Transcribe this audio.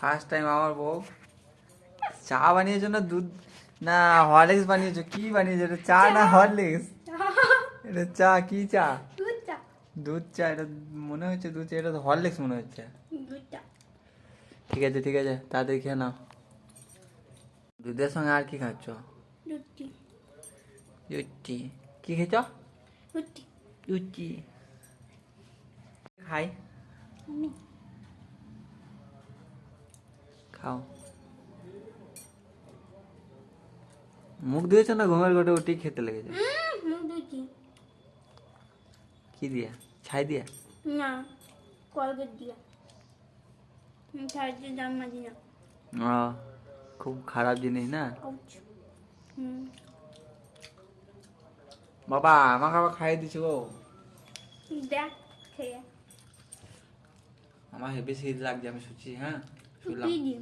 First time আমার বউ চা বানিয়েছো না দুধ না হরলিক্স বানিয়েছো? কি বানিয়েছো? এটা চা না হরলিক্স? এটা চা, কি চা? দুধ চা। দুধ চা? এটা মনে হচ্ছে দুধ চা, এটা তো হরলিক্স মনে হচ্ছে। দুধ চা। ঠিক আছে ঠিক আছে, তাড়াতাড়ি খেয়ে নাও। দুধের সঙ্গে আর কি খাচ্ছ? রুটি। রুটি। কি খেয়েছ? রুটি। রুটি। খাই। আমি খাও। মুখ ধুয়েছো না ঘুমের ঘটে উঠেই খেতে লেগেছে? মুখ ধুচ্ছি। কি দিয়া? ছাই দিয়া? না, কলগেট দিয়া। ছাড়ছে জান মাঝি না। খুব খারাপ জিনিস না? আউচ। বাবা আমাকে আবার খাইয়ে দিছো গো। দেখ খেয়ে। আমার হেভি শীত লাগছে, আমি শুচ্ছি। হ্যাঁ শুলাম। তুই দিন।